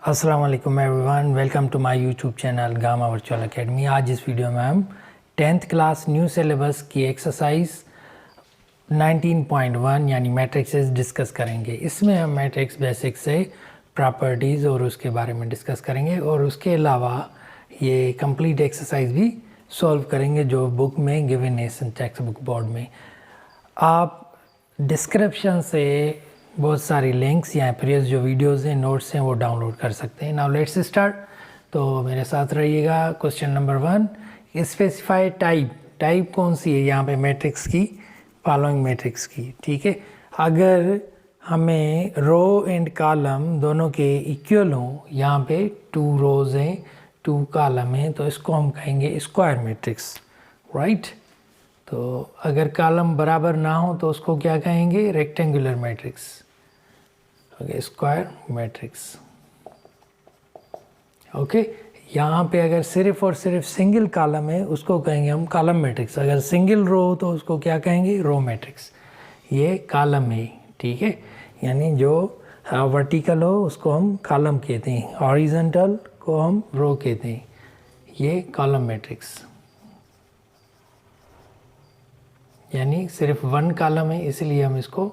अस्सलाम वालेकुम everyone, welcome to my YouTube channel Gamma Virtual Academy. आज इस वीडियो में हम 10th क्लास न्यू सिलेबस की एक्सरसाइज 19.1 यानी मैट्रिक्सेस डिस्कस करेंगे। इसमें हम मैट्रिक्स बेसिक से प्रॉपर्टीज़ और उसके बारे में डिस्कस करेंगे और उसके अलावा ये कंप्लीट एक्सरसाइज भी सॉल्व करेंगे जो बुक में गिवन है टेक्स्ट बुक बोर्ड में। आप डिस्क्रिप्शन से बहुत सारी लिंक्स या प्रीवियस जो वीडियोस हैं, नोट्स हैं, वो डाउनलोड कर सकते हैं। Now let's start. तो मेरे साथ रहिएगा। क्वेश्चन नंबर 1, स्पेसिफाई टाइप कौन सी है यहाँ पे मैट्रिक्स की, फॉलोइंग मैट्रिक्स की। ठीक है, अगर हमें रो एंड कॉलम दोनों के इक्वल हों, यहाँ पे 2 रोज़ हैं 2 कॉलम हैं, तो इसको हम कहेंगे स्क्वायर मैट्रिक्स, राइट। तो अगर कॉलम बराबर ना हो तो उसको क्या कहेंगे, rectangular matrix, okay, square matrix. Okay, यहाँ पे अगर सिर्फ और सिर्फ सिंगल कॉलम है उसको कहेंगे हम कॉलम मैट्रिक्स। अगर सिंगल रो हो तो उसको क्या कहेंगे, रो मैट्रिक्स। ये कॉलम है, ठीक है, यानी जो वर्टिकल हो उसको हम कॉलम कहते हैं, हॉरिजॉन्टल को हम रो कहते हैं। ये कॉलम मैट्रिक्स यानी सिर्फ 1 कॉलम है इसलिए हम इसको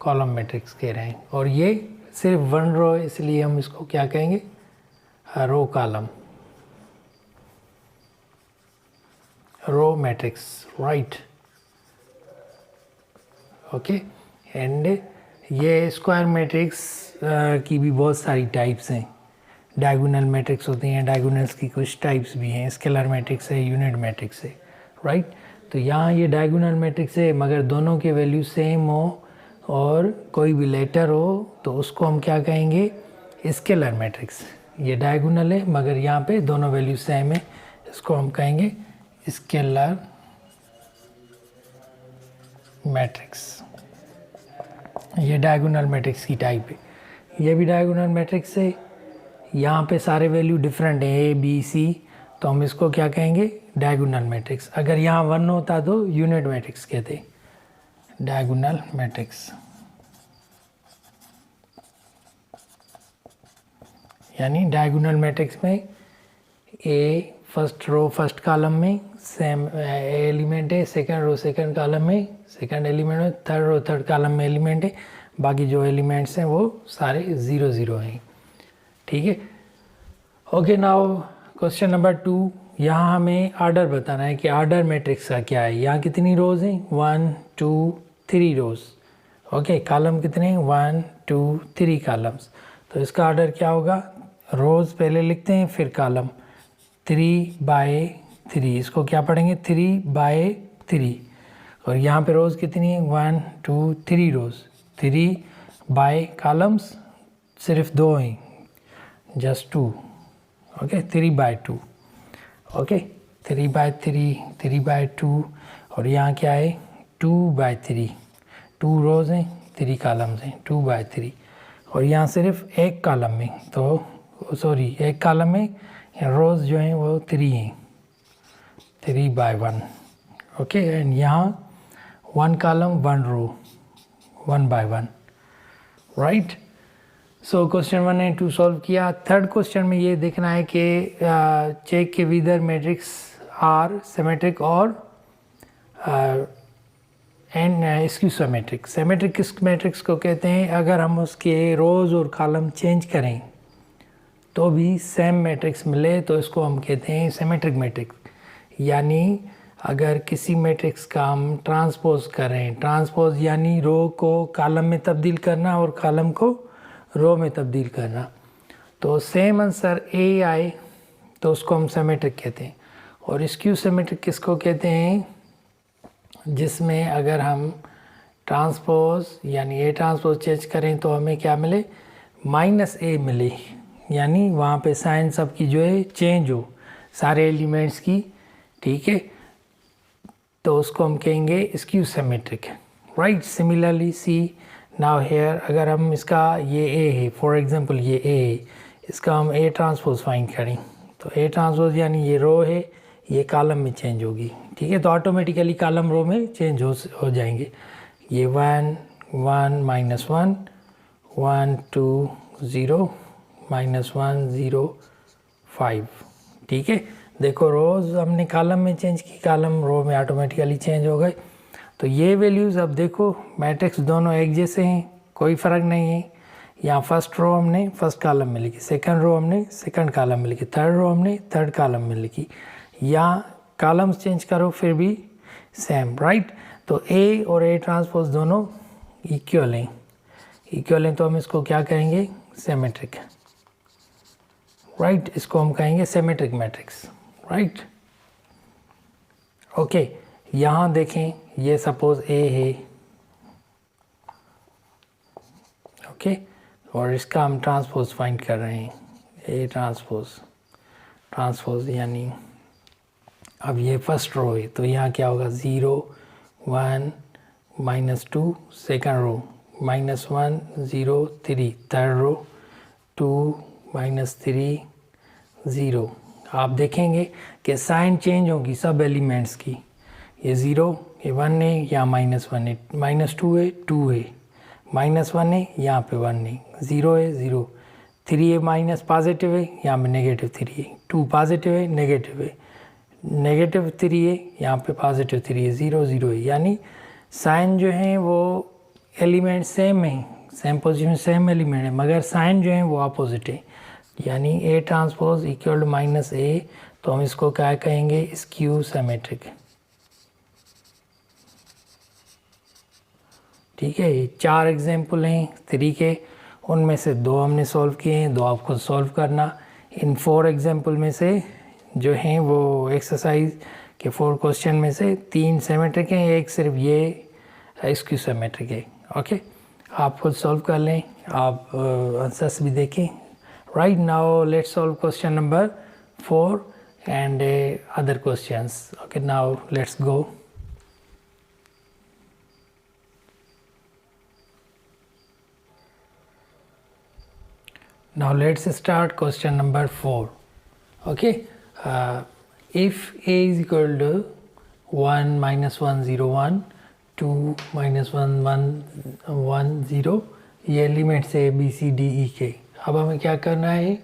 कॉलम मैट्रिक्स कह रहे हैं, और ये सिर्फ 1 रो है इसलिए हम इसको क्या कहेंगे, row column, row matrix, right. Okay, and ये स्क्वायर मैट्रिक्स की भी बहुत सारी टाइप्स हैं। डायगोनल मैट्रिक्स होती हैं, डायगोनल्स की कुछ टाइप्स भी हैं, स्केलर मैट्रिक्स है, यूनिट मैट्रिक्स है, राइट। तो यहाँ ये डायगोनल मैट्रिक्स है मगर दोनों के वैल्यू सेम हो और कोई भी लेटर हो तो उसको हम क्या कहेंगे, स्केलर मैट्रिक्स। ये डायगोनल है मगर यहाँ पे दोनों वैल्यू सेम है, इसको हम कहेंगे स्केलर मैट्रिक्स। ये डायगोनल मैट्रिक्स की टाइप है। ये भी डायगोनल मैट्रिक्स है, यहाँ पे सारे वैल्यू डिफरेंट है, ए बी सी, तो हम इसको क्या कहेंगे, डायगोनल मैट्रिक्स। अगर यहाँ 1 होता तो यूनिट मैट्रिक्स कहते, डायगोनल मैट्रिक्स। यानी डायगोनल मैट्रिक्स में ए फर्स्ट रो फर्स्ट कॉलम में सेम एलिमेंट है, सेकंड रो सेकंड कॉलम में सेकंड एलिमेंट है, थर्ड रो थर्ड कॉलम में एलिमेंट है, बाकी जो एलिमेंट्स हैं वो सारे 0 0 हैं, ठीक है। ओके, नाउ क्वेश्चन नंबर 2, यहाँ हमें ऑर्डर बताना है कि ऑर्डर मैट्रिक्स का क्या है। यहाँ कितनी रोज़ हैं, 1 2 3 रोज़। ओके, कॉलम कितने हैं, 1 2 3 कॉलम्स। तो इसका ऑर्डर क्या होगा, रोज़ पहले लिखते हैं फिर कॉलम, 3/3, इसको क्या पढ़ेंगे, 3/3। और यहाँ पे रोज़ कितनी है, 1 2 3 रोज़, 3 बाय कॉलम्स सिर्फ 2 हैं, जस्ट 2, ओके, 3/2, ओके, 3/3 3/2। और यहाँ क्या है, 2/3, 2 रोज़ हैं 3 कॉलम्स हैं, 2/3। और यहाँ सिर्फ एक कॉलम में, तो सॉरी एक कॉलम में रोज़ जो हैं वो 3 हैं, 3/1, ओके। एंड यहाँ 1 column 1 row, 1/1, right. So question 1 and 2 solve किया। थर्ड क्वेश्चन में ये देखना है कि चेक के विदर मैट्रिक्स आर सिमेट्रिक और एंड स्क्यू सिमेट्रिक। सिमेट्रिक किस मैट्रिक्स को कहते हैं, अगर हम उसके रोज़ और कॉलम चेंज करें तो भी सेम मैट्रिक्स मिले तो इसको हम कहते हैं सिमेट्रिक मैट्रिक्स। यानी अगर किसी मैट्रिक्स का हम ट्रांसपोज करें, ट्रांसपोज यानी रो को कॉलम में तब्दील करना और कॉलम को रो में तब्दील करना, तो सेम आंसर ए आए तो उसको हम सिमेट्रिक कहते हैं। और स्क्यू सिमेट्रिक किसको कहते हैं, जिसमें अगर हम ट्रांसपोज यानी ए ट्रांसपोज चेंज करें तो हमें क्या मिले, -a मिले, यानी वहाँ पे साइन सब की जो है चेंज हो, सारे एलिमेंट्स की, ठीक है, तो उसको हम कहेंगे skew symmetric, right. Similarly see now here, अगर हम इसका ये ए है, फॉर एग्जांपल ये ए है, इसका हम ए ट्रांसपोज फाइंड करें तो ए ट्रांसपोज यानी ये रो है, ये कॉलम में चेंज होगी, ठीक है, तो ऑटोमेटिकली कॉलम रो में चेंज हो जाएंगे। ये 1 1 -1 1 2 0 -1 0 5। ठीक है, देखो रोज़ हमने कॉलम में चेंज की, कॉलम रो में ऑटोमेटिकली चेंज हो गए। तो ये वैल्यूज़ अब देखो मैट्रिक्स दोनों एक जैसे हैं, कोई फ़र्क नहीं है। यहाँ फर्स्ट रो हमने फर्स्ट कॉलम में लिखी, सेकंड रो हमने सेकंड कॉलम में लिखी, थर्ड रो हमने थर्ड कॉलम में लिखी। यहाँ कॉलम्स चेंज करो फिर भी सेम, राइट। तो ए और ए ट्रांसपोज दोनों इक्वल हैं, इक्वल हैं तो हम इसको क्या कहेंगे, सिमेट्रिक, राइट। इसको हम कहेंगे सिमेट्रिक मैट्रिक्स, राइट। ओके, यहाँ देखें ये सपोज ए है, ओके, और इसका हम ट्रांसपोज फाइंड कर रहे हैं, ए ट्रांसपोज यानी अब ये फर्स्ट रो है तो यहाँ क्या होगा 0 1 -2 सेकंड रो, -1 0 3 थर्ड रो, 2 -3 0। आप देखेंगे कि साइन चेंज होगी सब एलिमेंट्स की, ये 0 ये 1 है, यहाँ -1 है, -2 है 2 है, -1 है यहाँ पे 1 है, 0 है 0, 3 है माइनस पॉजिटिव है, यहाँ पे -3 है, 2 पॉजिटिव है नेगेटिव है, -3 है यहाँ पे +3 है, 0 0 है। यानी साइन जो है वो एलिमेंट सेम है, सेम पोजीशन सेम एलिमेंट है, मगर साइन जो है वो अपोजिट है। यानी A transpose equal to -a, तो हम इसको क्या कहेंगे, स्क्यू सिमेट्रिक। ठीक है, ये 4 एग्जाम्पल हैं 3 के, उनमें से 2 हमने सॉल्व किए हैं, 2 आप खुद सॉल्व करना। इन 4 एग्जाम्पल में से जो हैं वो एक्सरसाइज के 4 क्वेश्चन में से 3 सिमेट्रिक हैं, एक सिर्फ ये स्क्यू सिमेट्रिक है। ओके, आप खुद सॉल्व कर लें, आप आंसर्स भी देखें। Right now let's solve question number 4 and other questions. Okay, now let's go. Now let's start question number 4. Okay, if a is equal to 1 -1 0 1 2 -1 1 1 0, ये एलिमेंट्स है बी सी डी ई के। अब हमें क्या करना है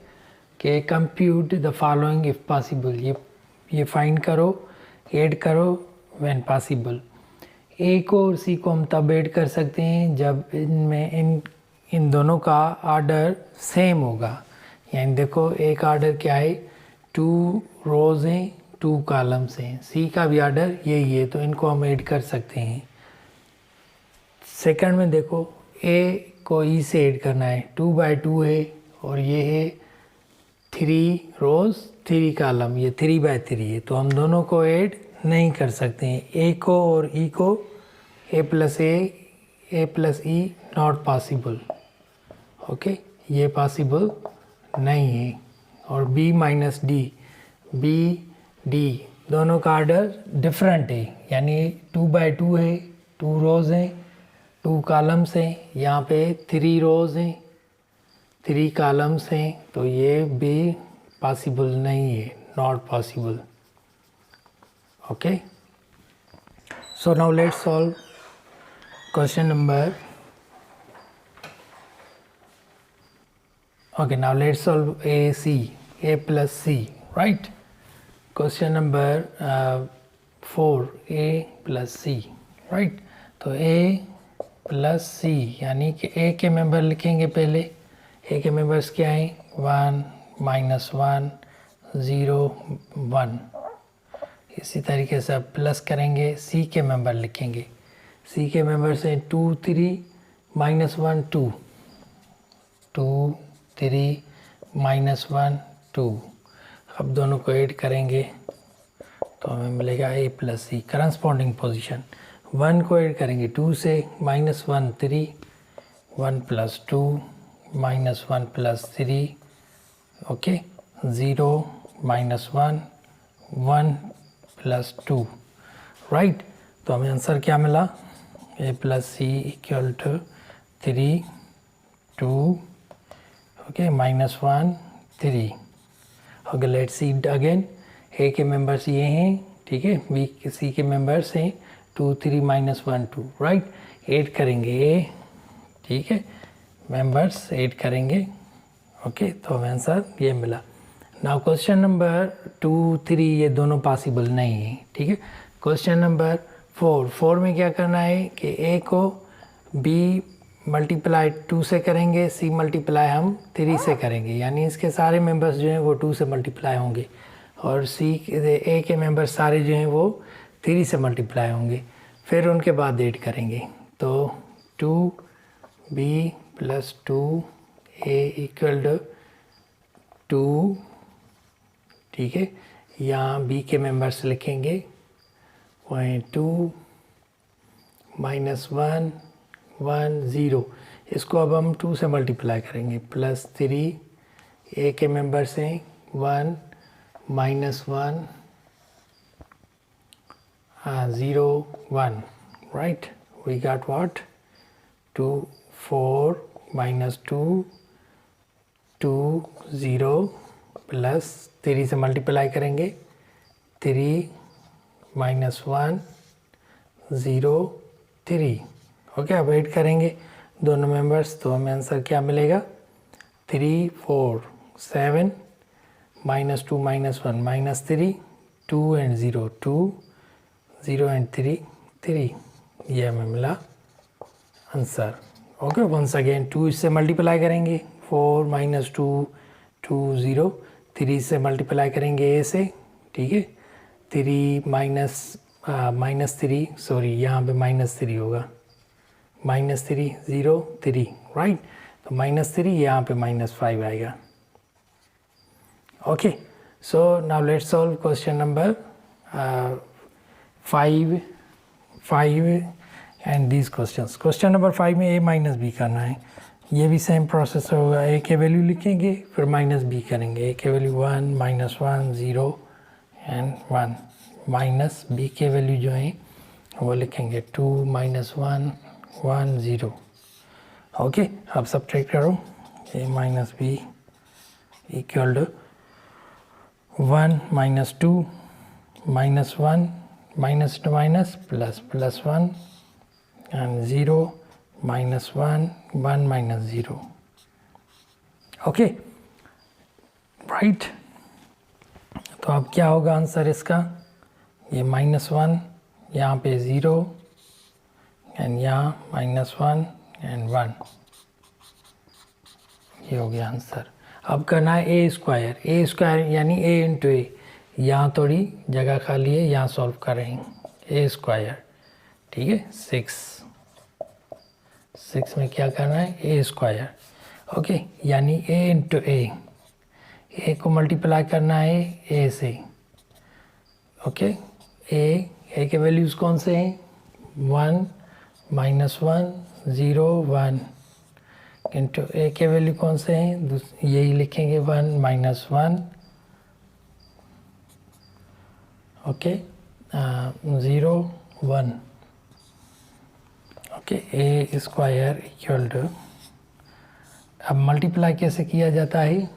कि compute the following if possible, ये फाइंड करो, ऐड करो व्हेन पॉसिबल। ए को और सी को हम तब ऐड कर सकते हैं जब इनमें इन दोनों का आर्डर सेम होगा। यानी देखो एक आर्डर क्या है, 2 रोज़ हैं 2 कॉलम्स हैं, सी का भी आर्डर यही है, तो इनको हम ऐड कर सकते हैं। सेकंड में देखो ए को ई से ऐड करना है, 2 बाई 2 है और ये है 3 रोज़ 3 कॉलम, ये 3 बाई 3 है, तो हम दोनों को ऐड नहीं कर सकते हैं। ए को और ई को A plus E not possible. Okay, ये पॉसिबल नहीं है। और B minus D, B D दोनों का आर्डर डिफरेंट है, यानी 2 बाई 2 है, 2 रोज़ हैं 2 कॉलम्स हैं, यहाँ पे 3 रोज़ हैं 3 कॉलम्स हैं, तो ये भी पॉसिबल नहीं है, not possible. Okay, so now let's solve question number. Okay, now let's solve a plus c, right? Question number 4, a plus c, right? तो a plus c यानी कि a के मेंबर लिखेंगे पहले। a के मेंबर्स क्या हैं, 1 -1 0 1। इसी तरीके से अब प्लस करेंगे, c के मेंबर लिखेंगे। c के मेंबर्स हैं 2 3 -1 2 2 3 -1 2। अब दोनों को ऐड करेंगे तो हमें मिलेगा a plus C, corresponding position. 1 को ऐड करेंगे 2 से, -1 3 1 + 2 -1 + 3, ओके, 0 -1 1 + 2, राइट। तो हमें आंसर क्या मिला, a plus C equal to 3 2 okay -1 3। Okay, let's see again. A के मेंबर्स ये हैं, ठीक है, बी सी के मेंबर्स हैं 2 3 -1 2, राइट। ऐड करेंगे ए, ठीक है, मेंबर्स ऐड करेंगे। ओके, तो हमें आंसर ये मिला। नाउ क्वेश्चन नंबर 2, 3 ये दोनों पॉसिबल नहीं है, ठीक है। क्वेश्चन नंबर 4 में क्या करना है कि ए को बी मल्टीप्लाई 2 से करेंगे, सी मल्टीप्लाई हम 3 से करेंगे, यानी इसके सारे मेंबर्स जो हैं वो 2 से मल्टीप्लाई होंगे, और ए के मेंबर्स सारे जो हैं वो 3 से मल्टीप्लाई होंगे। फिर उनके बाद ऐड करेंगे, तो 2b + 2a = 2, ठीक है। यहाँ b के मेंबर्स लिखेंगे 2 -1 1 0, इसको अब हम 2 से मल्टीप्लाई करेंगे, +3 a के मेंबर्स हैं 1 -1 0 1, right? We got what? 2 4 -2 2 0 +3 से मल्टीप्लाई करेंगे 3 -1 0 3, ओके। अब ऐड करेंगे दोनों मेंबर्स, तो हमें आंसर क्या मिलेगा 3 4 7 -2 -1 -3 2 and 0 2 0 and 3 3, ये हमें मिला आंसर। ओके, वंस अगेन 2 इससे मल्टीप्लाई करेंगे 4 -2 2 0, 3 से मल्टीप्लाई करेंगे ए से, ठीक है। 3 -3 सॉरी यहाँ पे -3 होगा, -3 0 3, राइट। तो -3 यहाँ पे -5 आएगा। Okay, so now let's solve question number 5 and these questions. Question number 5 में a - b करना है, ये भी सेम प्रोसेस होगा। a के वैल्यू लिखेंगे, फिर -b करेंगे। a के वैल्यू 1 -1 0 एंड 1, माइनस b के वैल्यू जो है वो लिखेंगे 2 -1 1 0, ओके। अब सब्ट्रैक्ट करो, a - b = 1 -2 -1 minus to minus plus 1 and 0 -1 1 -0, okay, right. तो अब क्या होगा आंसर इसका, ये -1 यहाँ पे 0 एंड यहाँ -1 एंड 1, ये हो गया आंसर। अब करना है a स्क्वायर यानी a इंटू ए, यहाँ थोड़ी जगह खाली है, यहाँ सॉल्व करेंगे। a स्क्वायर, ठीक है। 6 में क्या करना है a स्क्वायर, ओके, यानी a इंटू ए को मल्टीप्लाई करना है a से, ओके। a के वैल्यूज़ कौन से हैं 1 -1 0 1, इंटू a के वैल्यू कौन से हैं, यही लिखेंगे 1 -1, ओके 0 1, ओके। a स्क्वायर = अब मल्टीप्लाई कैसे किया जाता है,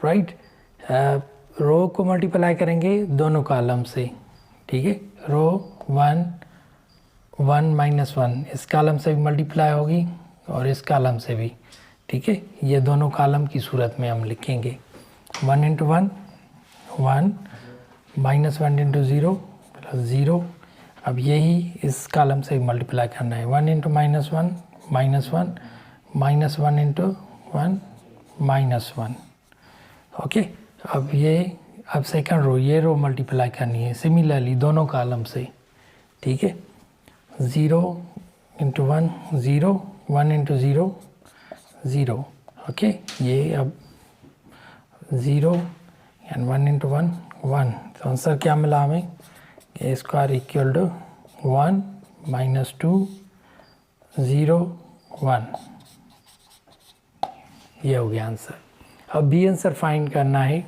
राइट। रो को मल्टीप्लाई करेंगे दोनों कॉलम से, ठीक है। रो 1 1 -1 इस कॉलम से भी मल्टीप्लाई होगी और इस कॉलम से भी, ठीक है। ये दोनों कॉलम की सूरत में हम लिखेंगे 1 × 1 1 -1 × 0 0। अब यही इस कॉलम से मल्टीप्लाई करना है 1 × -1 -1 -1 × 1 -1, ओके। अब सेकंड रो, ये रो मल्टीप्लाई करनी है सिमिलरली दोनों कॉलम से, ठीक है। 0 × 1 0 1 × 0 0, ओके। ये अब 0 एंड 1 × 1 1, तो आंसर क्या मिला हमें, a स्क्वायर = 1 -2 0 1, ये हो गया आंसर। अब बी आंसर फाइंड करना है।